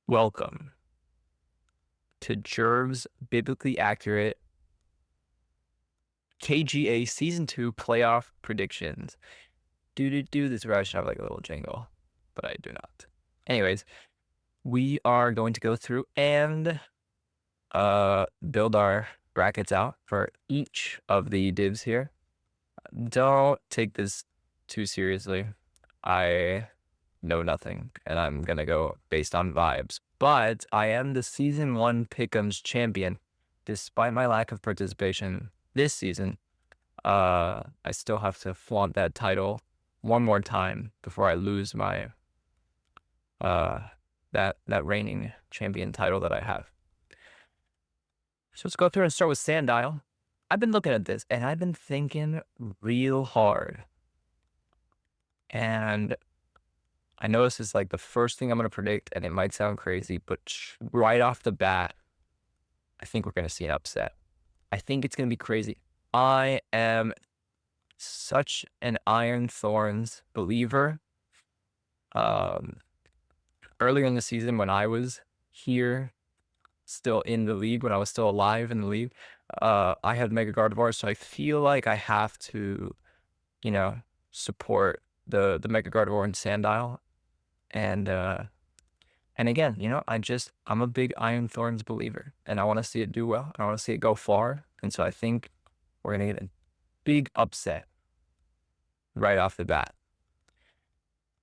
Welcome to Jerv's Biblically Accurate KGA Season 2 Playoff Predictions. This is where I should have like a little jingle, but I do not. Anyways, we are going to go through and build our brackets out for each of the divs here. Don't take this too seriously. I know nothing, and I'm going to go based on vibes. But I am the Season 1 Pick'ems champion. Despite my lack of participation this season, I still have to flaunt that title one more time before I lose my that reigning champion title that I have. So let's go through and start with SANDILE. I've been looking at this, and I've been thinking real hard. And I know this is like the first thing I'm going to predict, and it might sound crazy, but right off the bat, I think we're going to see an upset. I think it's going to be crazy. I am such an Iron Thorns believer. Earlier in the season, when I was here, still in the league, when I was still alive in the league, I had Mega Gardevoir, so I feel like I have to, support the Mega Gardevoir and SANDILE. And again, I'm a big Iron Thorns believer, and I want to see it do well. I want to see it go far, and so I think we're gonna get a big upset right off the bat.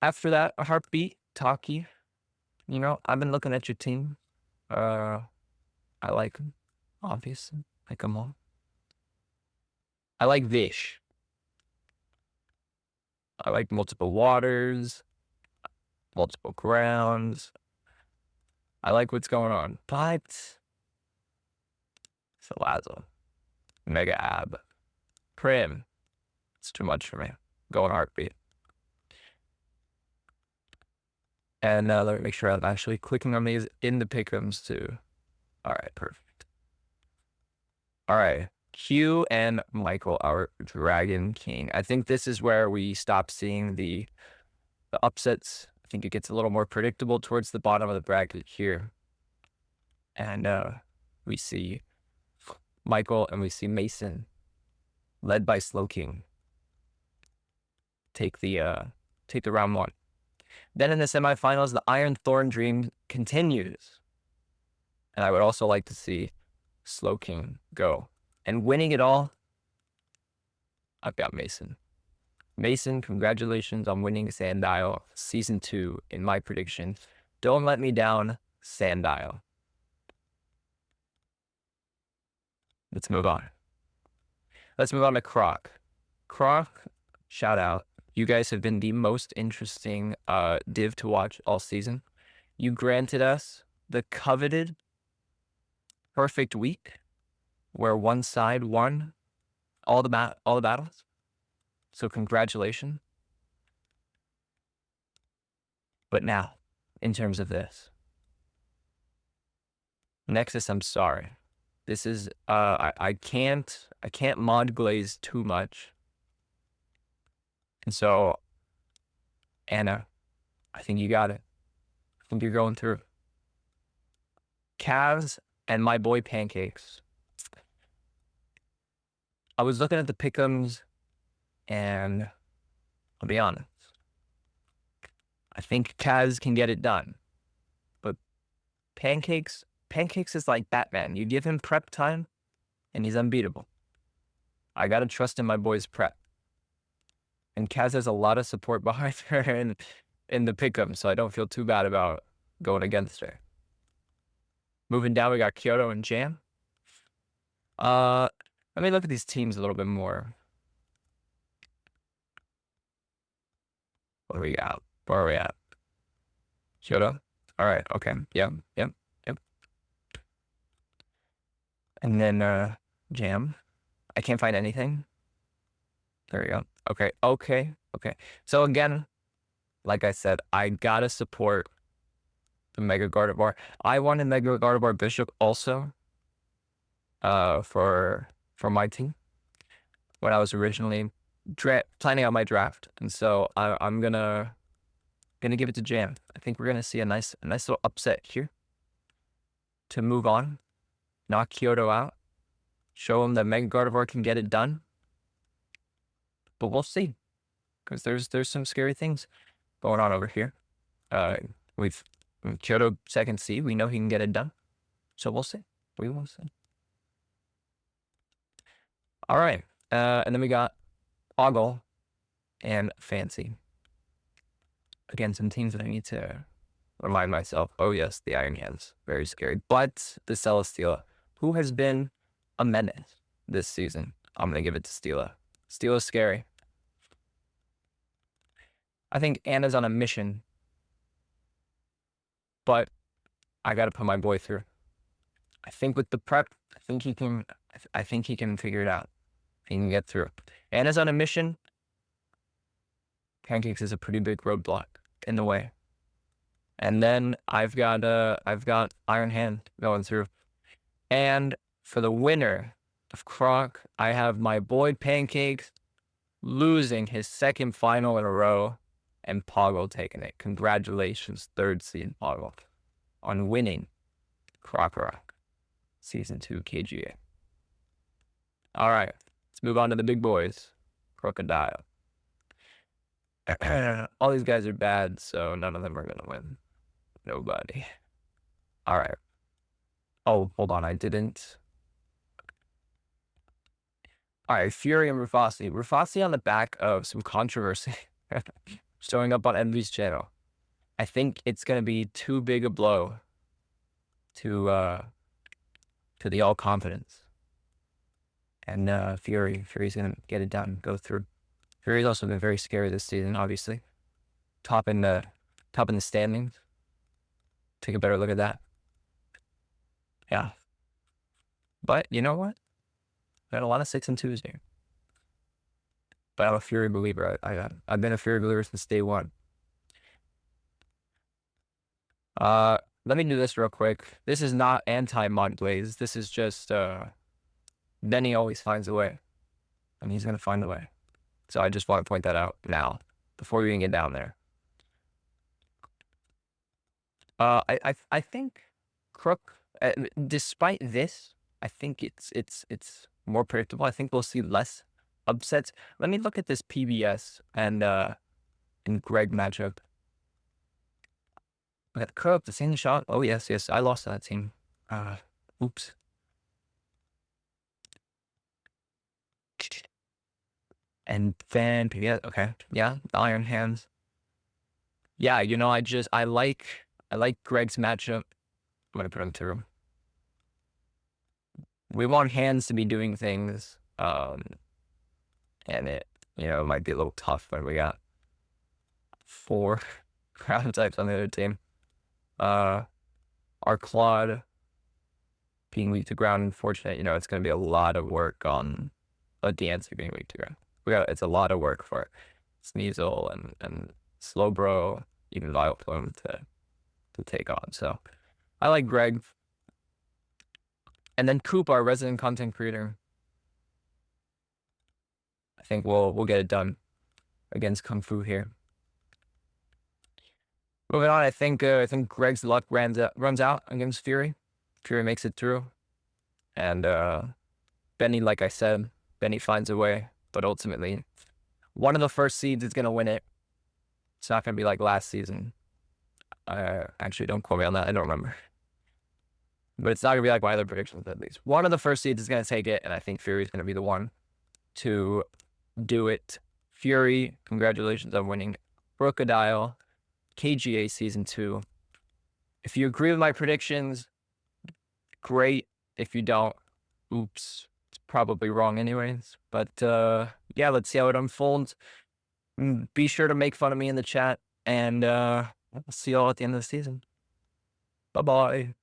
After that, a heartbeat, Taki. I've been looking at your team. I like them, obviously. Like them all. I like Vish. I like multiple waters, multiple grounds. I like what's going on, but Salazzle, Mega Ab, Prim, it's too much for me. Going heartbeat. And let me make sure I'm actually clicking on these in the pick'ems too. All right, perfect. All right, Q and Michael, our Dragon King. I think this is where we stop seeing the upsets. I think it gets a little more predictable towards the bottom of the bracket here. And we see Michael and we see Mason, led by Slowking, take the round one. Then in the semifinals, the Iron Thorn dream continues. And I would also like to see Slowking go. And winning it all, I've got Mason. Mason, congratulations on winning SANDILE Season 2 in my prediction. Don't let me down, SANDILE. Let's move on. Let's move on to Krok. Krok, shout out. You guys have been the most interesting div to watch all season. You granted us the coveted perfect week where one side won all the battles. So congratulations. But now, in terms of this, Nexus, I'm sorry. This is I can't mod glaze too much. And so, Anna, I think you got it. I think you're going through. Cavs and my boy Pancakes. I was looking at the pick'ems, and I'll be honest. I think Kaz can get it done. But Pancakes is like Batman. You give him prep time, and he's unbeatable. I gotta trust in my boy's prep. And Kaz has a lot of support behind her in the pick'em, so I don't feel too bad about going against her. Moving down, we got Kyoto and Jam. Let me look at these teams a little bit more. What do we got? Where are we at? Kyoto? All right, okay. Yep. And then Jam. I can't find anything. There we go. Okay. So again, like I said, I gotta support the Mega Gardevoir. I wanted Mega Gardevoir Bishop also for my team when I was originally planning out my draft, and so I'm gonna give it to Jam. I think we're gonna see a nice little upset here. to move on, knock Kyoto out, show him that Mega Gardevoir can get it done. But we'll see, because there's some scary things going on over here. We've Kyoto second seed. We know he can get it done. So we'll see. We will see. All right. And then we got Poggle and Fancy. Again, some teams that I need to remind myself. Oh, yes, the Iron Hands. Very scary. But the Celesteela, who has been a menace this season. I'm going to give it to Steela. Steela's scary. I think Anna's on a mission. But I got to put my boy through. I think with the prep, I think he can figure it out. He can get through. Anna's on a mission. Pancakes is a pretty big roadblock in the way. And then I've got Iron Hand going through. And for the winner of Krok, I have my boy Pancakes losing his second final in a row and Poggle taking it. Congratulations, third seed Poggle, on winning KROKOROK Season 2 KGA. All right, let's move on to the big boys. KROKODILE. All these guys are bad, so none of them are going to win. Nobody. All right. Oh, hold on, I didn't. All right, Fury and Rufasi. Rufasi on the back of some controversy showing up on Envy's channel. I think it's going to be too big a blow to the all confidence. And Fury's going to get it done, go through. Fury's also been very scary this season, obviously. Top in the standings. Take a better look at that. Yeah. But you know what? Got a lot of 6 and 2s here. But I'm a Fury believer. I've been a Fury believer since day one. Let me do this real quick. This is not anti-Mod Blaze. This is just Benny always finds a way. And he's gonna find a way. So I just want to point that out now, before we even get down there. I think Crook, despite this, I think it's more predictable. I think we'll see less upsets. Let me look at this PBS and Greg matchup. We got Crook, the same shot. Oh yes, I lost that team. Oops. And then PBS, okay, yeah, Iron Hands. Yeah, you know, I like Greg's matchup. I'm gonna put him through. We want Hands to be doing things, and it, you know, might be a little tough when we got 4 ground types on the other team. Our Claude being weak to ground, unfortunate, you know, it's gonna be a lot of work on a Dancer being weak to ground. It's a lot of work for Sneasel and Slowbro, even Vileplume to take on. So I like Greg. And then Coop, our resident content creator. I think we'll get it done against Kung Fu here. Moving on, I think Greg's luck runs out against Fury. Fury makes it through. And Benny, like I said, Benny finds a way. But ultimately, one of the first seeds is going to win it. It's not going to be like last season. Actually, don't quote me on that. I don't remember. But it's not going to be like my other predictions, at least. One of the first seeds is going to take it, and I think Fury is going to be the one to do it. Fury, congratulations on winning KROKODILE KGA Season 2. If you agree with my predictions, great. If you don't, oops. Probably wrong anyways, but yeah, let's see how it unfolds. Be sure to make fun of me in the chat, and I'll see y'all at the end of the season. Bye-bye.